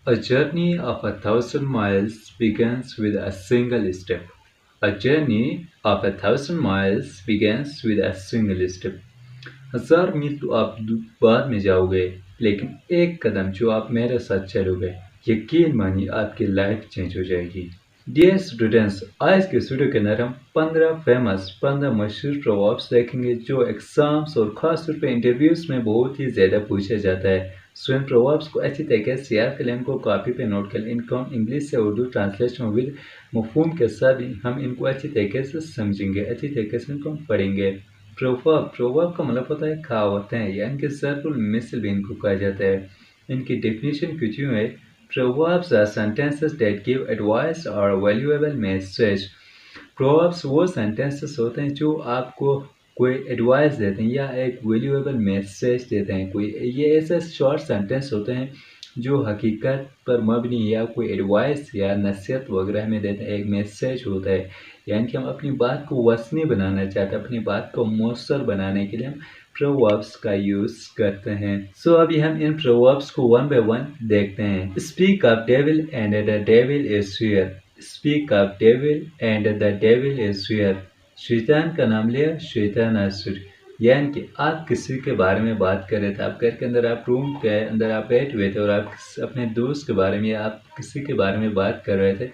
A journey of 1,000 miles begins with a single step. A journey of 1,000 miles begins with a single step. 1000 मील तो आप बाद में जाओगे, लेकिन एक कदम जो आप मेरे साथ चलोगे, यकीन मानिए आपकी लाइफ चेंज हो जाएगी। डियर स्टूडेंट्स, आज के वीडियो के अंदर हम 15 मशहूर प्रॉवर्ब्स देखेंगे जो एग्जाम्स और खास तौर पे इंटरव्यूज में बहुत ही ज़्यादा पूछा जाता है। सो इन प्रॉवर्ब्स को अच्छी तरीके से याद कर लें, इनको कॉपी पे नोट कर लें। इनको हम इंग्लिश से उर्दू ट्रांसलेशन विद मफहूम के साथ हम इनको अच्छी तरीके से समझेंगे, अच्छी तरीके से इनको हम पढ़ेंगे। प्रोवर्ब का मतलब होता है कहावतें हैं, यानी कि ज़रुल मिसल भी इनको कहा जाता है। इनकी डेफिनेशन कुछ यूँ है: Proverbs are sentences that give advice or valuable message. Proverbs वो sentences होते हैं जो आपको कोई एडवाइस देते हैं या एक वैल्यूएबल मैसेज देते हैं। कोई ये ऐसे शॉर्ट सेंटेंस होते हैं जो हकीकत पर मबनी या कोई एडवाइस या नसीहत वगैरह में देते हैं। एक मैसेज होता है, यानी कि हम अपनी बात को वसनी बनाना चाहते हैं, अपनी बात को मौसर बनाने के लिए हम प्रोवर्ब्स का यूज करते हैं। सो अभी हम इन प्रोवर्ब्स को वन बाय वन देखते हैं। Speak of devil and the devil is here. Speak of devil and the devil is here. शैतान का नाम लिया, शैतान हाजिर। यानी कि आप किसी के बारे में बात कर रहे थे, आप घर के अंदर, आप रूम के अंदर आप बैठे हुए थे और आप अपने दोस्त के बारे में, आप किसी के बारे में बात कर रहे थे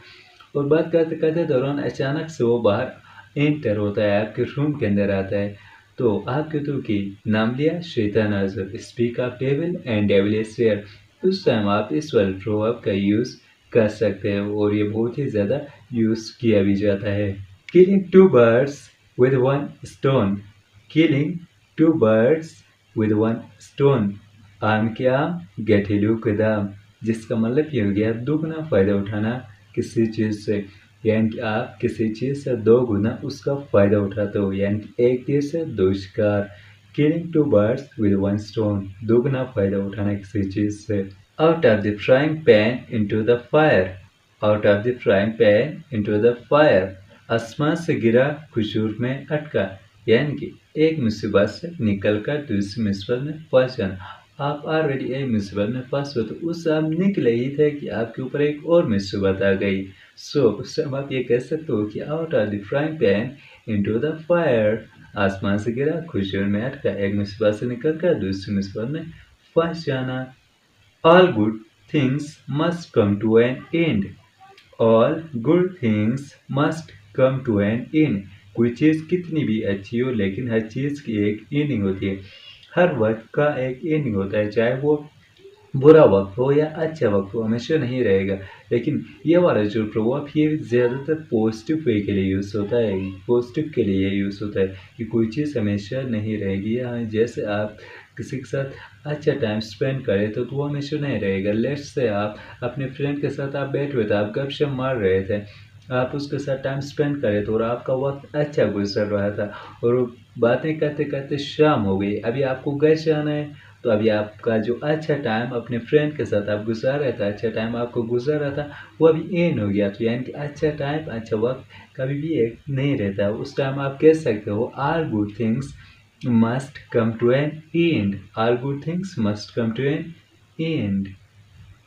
और बात करते करते दौरान अचानक से वो बाहर एंटर होता है, आपके रूम के अंदर आता है। तो आप कहते हो कि नाम लिया, शैतान हाजिर। Speak of devil and devil is here. उस टाइम आप इस वाले प्रोवर्ब का यूज़ कर सकते हैं और ये बहुत ही ज़्यादा यूज़ किया भी जाता है। Killing two birds with one stone. Killing two birds with one stone. आम के आम, गठेलू के दाम। जिसका मतलब ये हो गया दुगना फ़ायदा उठाना किसी चीज़ से, यानी कि आप किसी चीज़ से दो गुना उसका फ़ायदा उठाते हो, यानी कि एक तीर से दो शिकार। Killing two birds with one stone, दुगना फ़ायदा उठाना किसी चीज़ से। Out of the frying pan into the fire. Out of the frying pan into the fire. आसमान से गिरा, खुशूर में अटका। यानी कि एक मुसीबत से निकल कर दूसरी मुसीबत में फंस जाना। आप ऑलरेडी एक मुसीबत में फंस हो, तो उससे आप निकले ही थे कि आपके ऊपर एक और मुसीबत आ गई। सो उस टाइम आप ये कह सकते हो कि out of the frying pan into the fire. आसमान से गिरा, खुशूर में अटका। एक मुसीबत से निकल कर दूसरी मुसीबत में फंस जाना। All good things must come to an end. All good things must come to an end. कोई चीज़ कितनी भी अच्छी हो, लेकिन हर चीज़ की एक एंडिंग होती है। हर वक्त का एक एंडिंग होता है, चाहे वो बुरा वक्त हो या अच्छा वक्त हो, हमेशा नहीं रहेगा। लेकिन ये वाला जो प्रभाव ये ज़्यादातर पॉजिटिव वे के लिए यूज़ होता है, पॉजिटिव के लिए यूज़ होता है कि कोई चीज़ हमेशा नहीं रहेगी। या जैसे आप किसी के साथ अच्छा टाइम स्पेंड करें तो वो हमेशा नहीं रहेगा। लेट्स से आप अपने फ्रेंड के साथ आप बैठे हुए थे, आप गपशप मार रहे थे, आप उसके साथ टाइम स्पेंड करें तो और आपका वक्त अच्छा गुजर रहा था और बातें करते करते शाम हो गई, अभी आपको घर जाना है। तो अभी आपका जो अच्छा टाइम अपने फ्रेंड के साथ आप गुजार रहे थे, अच्छा टाइम आपको गुजर रहा था, वो अभी एंड हो गया। तो यानी कि अच्छा टाइम, अच्छा वक्त कभी भी एक नहीं रहता। उस टाइम आप कह सकते हो all good things must come to an end. All good things must come to an end.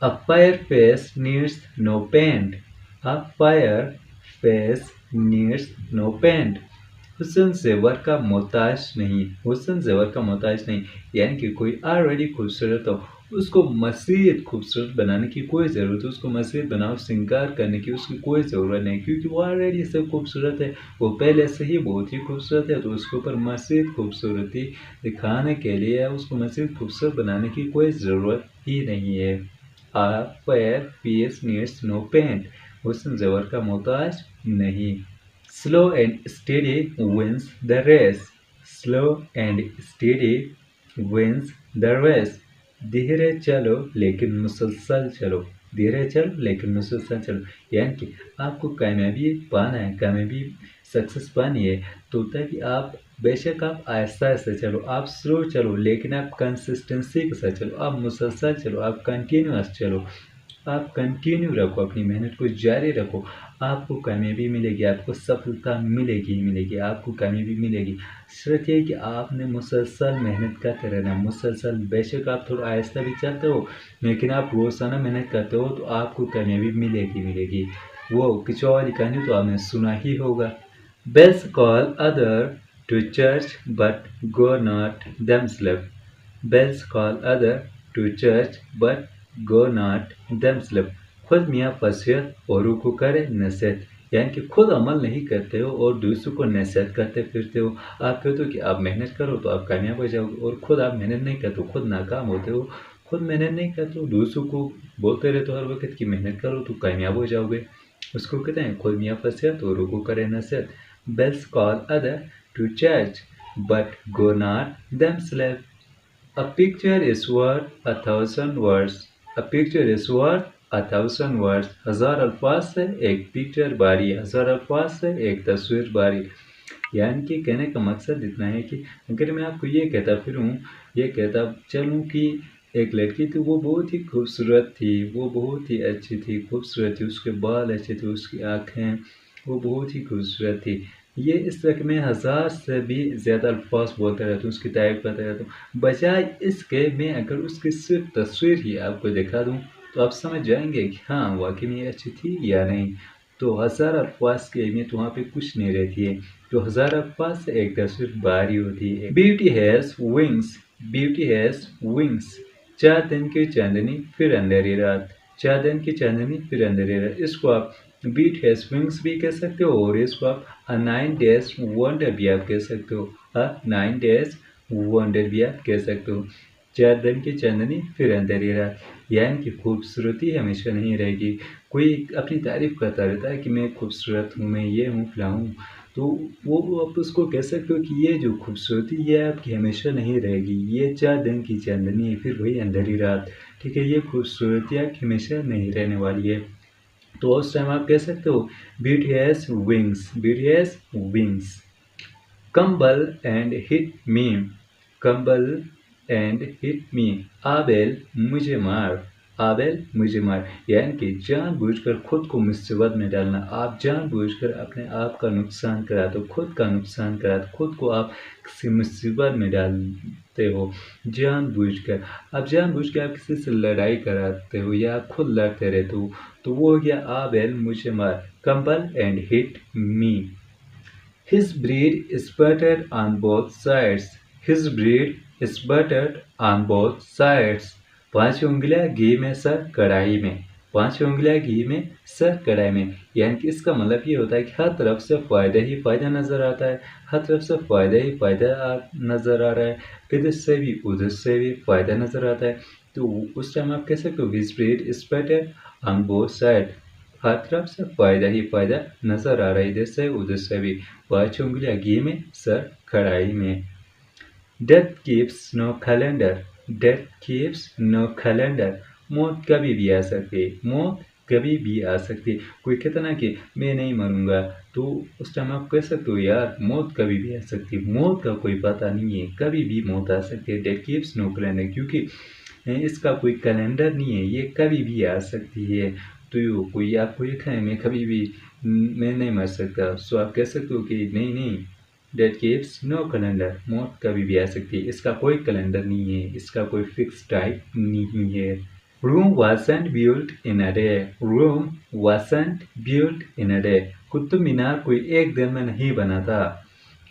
A fire face needs no paint. A fire face needs no paint. हुस्न ज़ेवर का मोहताज नहीं, हुस्न ज़ेवर का मोहताज नहीं। यानी कि कोई ऑलरेडी खूबसूरत हो, उसको मज़ीद खूबसूरत बनाने की कोई ज़रूरत है, उसको मज़ीद बनाओ श्रृंगार करने की उसकी कोई ज़रूरत नहीं, क्योंकि वो ऑलरेडी से खूबसूरत है, वो पहले से ही बहुत ही खूबसूरत है। तो उसके ऊपर मज़ीद खूबसूरती दिखाने के लिए उसको मज़ीद खूबसूरत बनाने की कोई ज़रूरत ही नहीं है। A fair face needs no paint. हुस्न ज़ेवर का मोहताज नहीं। Slow and steady wins the race. Slow and steady wins the race. धीरे चलो लेकिन मुसलसल चलो। धीरे चलो लेकिन मुसलसल चलो। यानी कि आपको कामयाबी पाना है, कामयाबी सक्सेस पानी है, तो तभी आप बेशक आप आहिस्ता आहिस्ता चलो, आप स्लो चलो, लेकिन आप कंसिस्टेंसी के साथ चलो, आप मुसलसल चलो, आप कंटिन्यूअस चलो। आप कंटिन्यू रखो, अपनी मेहनत को जारी रखो, आपको कामयाबी मिलेगी, आपको सफलता मिलेगी ही मिलेगी, आपको कामयाबी मिलेगी। शर्त ये कि आपने मुसलसल मेहनत करते रहना, मुसलसल। बेशक आप थोड़ा आहिस्ता भी चलते हो, लेकिन आप रोज़ाना मेहनत करते हो तो आपको कामयाबी मिलेगी मिलेगी। वो किचौड़ वाली कहानी तो आपने सुना ही होगा। Bells call other to church but go not themselves. Bells call other to church but go not themselves. खुद मियाँ वसीयत औरों को करे नसीहत, यानी कि खुद अमल नहीं करते हो और दूसरों को नसीहत करते फिरते हो। आप कहते हो कि आप मेहनत करो तो आप कामयाब हो जाओगे, और खुद आप मेहनत नहीं करते हो, खुद नाकाम होते हो। खुद मेहनत नहीं करते हो, दूसरों को बोलते रहते हो हर वक्त कि मेहनत करो तो कामयाब हो जाओगे। उसको कहते हैं खुद मियाँ वसीयत औरों को करे नसीहत। Bells call other to church but go not themselves. A picture is worth 1,000 words. A picture is worth 1,000 words. 1,000 अल्फाज से एक पिक्चर बारी, 1,000 अल्फाज से एक तस्वीर बारी। यानी कि कहने का मकसद इतना है कि अगर मैं आपको ये कहता फिरूँ, ये कहता चलूँ कि एक लड़की थी, वो बहुत ही खूबसूरत थी, वो बहुत ही अच्छी थी, खूबसूरत थी, उसके बाल अच्छे थे, उसकी आँखें, वो बहुत ही खूबसूरत थी। ये इस तरह के मैं 1,000 से भी ज़्यादा अल्फाज बोलता रहता हूँ, उसकी तारीफ़ करता रहता हूँ। बजाय इसके मैं अगर उसकी सिर्फ तस्वीर ही आपको दिखा दूँ तो आप समझ जाएंगे कि हाँ वाकई में ये अच्छी थी या नहीं। तो 1,000 अल्फाज की अहमियत वहाँ पे कुछ नहीं रहती है, जो 1,000 अल्फाज से एक तस्वीर बारी होती है। Beauty has wings, beauty has wings. 4 दिन की चांदनी फिर अंधेरी रात, 4 दिन की चांदनी फिर अंधेरी रात। इसको आप बीट हैज़ विंग्स भी कह सकते हो, और इसको आप अ 9 डेज वंडर भी आप कह सकते हो, अ 9 डेज वंडर भी आप कह सकते हो। 4 दिन की चांदनी फिर अंधेरी रात, यानी कि खूबसूरती हमेशा नहीं रहेगी। कोई अपनी तारीफ़ करता रहता है कि मैं खूबसूरत हूँ, मैं ये हूँ, फलाँ हूँ, तो वो आप उसको कह सकते हो कि ये जो खूबसूरती ये आपकी हमेशा नहीं रहेगी, ये 4 दिन की चांदनी है फिर वही अंधेरी रात, ठीक है? ये खूबसूरती आपकी हमेशा नहीं रहने वाली है। तो उस टाइम आप कह सकते हो beauty has wings, beauty has wings. कंबल एंड हिट मी, कंबल एंड हिट मी। आबेल मुझे मार, आबेल मुझे मार, यानी कि जानबूझकर खुद को मुसीबत में डालना। आप जानबूझकर अपने आप का नुकसान कराते हो, खुद का नुकसान कराते, खुद को आप किसी मुसीबत में डालते हो जानबूझकर। आप जानबूझ के आप किसी से लड़ाई कराते हो या आप खुद लड़ते रहते हो, तो वो हो गया आबेल मुझे मार। कंबल and hit me. His bread is buttered on both sides. His bread is buttered on both sides. 5 उंगलियां घी में सर कढ़ाई में, 5 उंगलियां घी में सर कढ़ाई में, यानी कि इसका मतलब ये होता है कि हर तरफ से फ़ायदा ही फ़ायदा नज़र आता है, हर तरफ से फ़ायदा ही फ़ायदा नज़र आ रहा है, इधर से भी उधर से भी फ़ायदा नज़र आता है। तो उस टाइम आप कह सकते हो his bread is buttered on both side, हर तरफ से फ़ायदा ही फ़ायदा नज़र आ रहा है, इधर से उधर से भी। 5 उंगलियां घी में सर कढ़ाई में। Death keeps no calendar, death keeps no calendar. मौत कभी भी आ सकती है, मौत कभी भी आ सकती है। कोई कहता ना कि मैं नहीं मरूंगा, तो उस टाइम आप कह सकते हो यार मौत कभी भी आ सकती है, मौत का कोई पता नहीं है, कभी भी मौत आ सकती है। डेथ कीप्स नो कैलेंडर, क्योंकि इसका कोई कैलेंडर नहीं है, ये कभी भी आ सकती है। तो कोई आपको ये कहे मैं कभी भी मैं नहीं मर सकता, सो आप कह सकते हो कि नहीं नहीं, डेट कीप्स नो कैलेंडर, मौत कभी भी आ सकती है, इसका कोई कैलेंडर नहीं है, इसका कोई फिक्स टाइप नहीं है। Rome wasn't built in a day, Rome wasn't built in a day। Qutub Minar कोई एक दिन में नहीं बना था,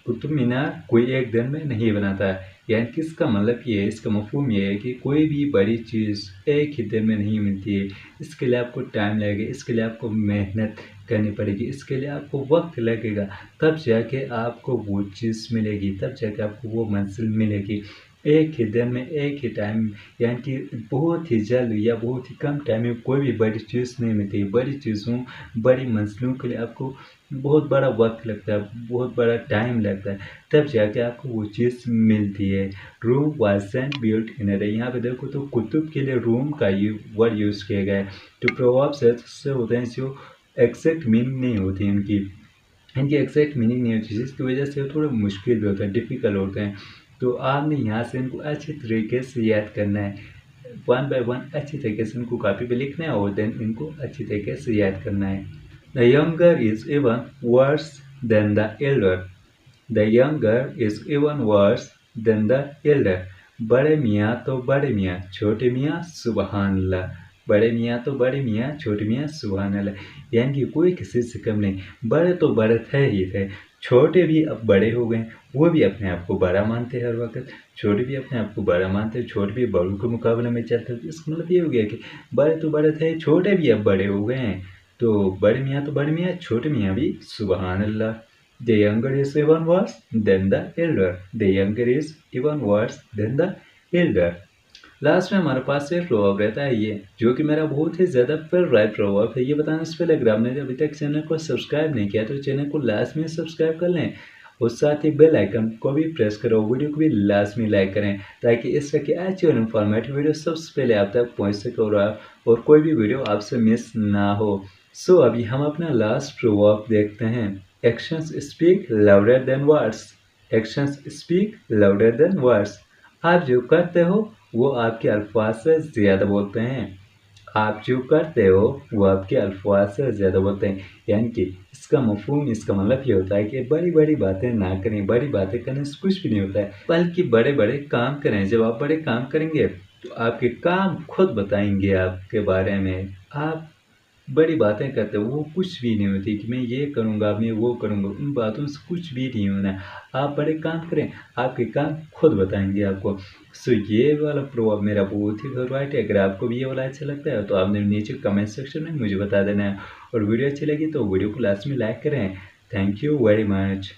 कुतुब मीनार कोई एक दिन में नहीं बनाता है। यानी कि इसका मतलब ये है, इसका मफहूम ये है कि कोई भी बड़ी चीज़ एक ही दिन में नहीं मिलती है, इसके लिए आपको टाइम लगेगा, इसके लिए आपको मेहनत करनी पड़ेगी, इसके लिए आपको वक्त लगेगा, तब जाके आपको वो चीज़ मिलेगी, तब जाके आपको वो मंजिल मिलेगी। एक ही दिन में एक ही टाइम, यानी कि बहुत ही जल्द या बहुत ही कम टाइम में कोई भी बड़ी चीज़ नहीं मिलती। बड़ी चीज़ों, बड़ी मंजिलों के लिए आपको बहुत बड़ा वक्त लगता है, बहुत बड़ा टाइम लगता है, तब जाके आपको वो चीज़ मिलती है। Room wasn't built in a day, यहाँ पे देखो तो कुतुब के लिए रूम का वर्ड यूज़ किया गया है। तो प्रॉवर्ब्स ऐसे होते हैं जो एग्जैक्ट मीनिंग नहीं होती इनकी एग्जैक्ट मीनिंग नहीं होती, जिसकी वजह से वो थोड़े मुश्किल भी होते हैं, डिफ़िकल्ट होते हैं। तो आपने यहाँ से इनको अच्छे तरीके से याद करना है। वन बाय वन अच्छी तरीके से इनको कॉपी पे लिखना है और देन इनको अच्छी तरीके से याद करना है। The younger is even worse than the Elder. The younger is even worse than the Elder. बड़े मियाँ तो बड़े मियाँ, छोटे मियाँ सुबहान अल्लाह। बड़े मियाँ तो बड़े मियाँ, छोटे मियाँ सुबहान अल्लाह। यानी कि कोई किसी से कम नहीं। बड़े तो बड़े थे ही थे, छोटे भी अब बड़े हो गए, वो भी अपने आप को बड़ा मानते हैं हर वक्त। छोटे भी अपने आप को बड़ा मानते हैं, छोटे भी बड़ों के मुकाबले में चलते हैं। इसका मतलब ये हो गया कि बड़े तो बड़े थे, छोटे भी अब बड़े हो गए हैं। तो बड़े मियाँ तो बड़े मियाँ, छोटे मियाँ भी सुबहान अल्लाह। The younger is even worse than the elder. The younger is even worse than the elder. Last में हमारे पास एक प्रभाव रहता है ये, जो कि मेरा बहुत ही ज़्यादा फेवरेट प्रभाव है। ये बताने से पहले अगर आपने अभी तक चैनल को सब्सक्राइब नहीं किया तो चैनल को लास्ट में सब्सक्राइब कर लें और साथ ही बेल आइकन को भी प्रेस करो, वीडियो को भी लास्ट में लाइक करें ताकि इस तरह की अच्छी और इन्फॉर्मेटिव वीडियो सबसे पहले आप तक पहुँच सके और कोई भी वीडियो आपसे मिस ना हो। सो अभी हम अपना लास्ट प्रभाव देखते हैं। Actions speak louder than words. Actions speak louder than words. आप जो करते हो वो आपके अल्फाज से ज़्यादा बोलते हैं। आप जो करते हो वो आपके अल्फाज से ज़्यादा बोलते हैं। यानी कि इसका मफ़हूम, इसका मतलब ये होता है कि बड़ी बड़ी बातें ना करें। बड़ी बातें करने से कुछ भी नहीं होता है, बल्कि बड़े बड़े काम करें। जब आप बड़े काम करेंगे तो आपके काम खुद बताएंगे आपके बारे में। आप बड़ी बातें करते हो वो कुछ भी नहीं होती कि मैं ये करूँगा, मैं वो करूँगा, उन बातों से कुछ भी नहीं होना है। आप बड़े काम करें, आपके काम खुद बताएंगे आपको। सो ये वाला प्रभाव मेरा बहुत ही फेवरेट है। अगर आपको भी ये वाला अच्छा लगता है तो आपने नीचे कमेंट सेक्शन में मुझे बता देना है और वीडियो अच्छी लगी तो वीडियो को लास्ट में लाइक करें। Thank you very much.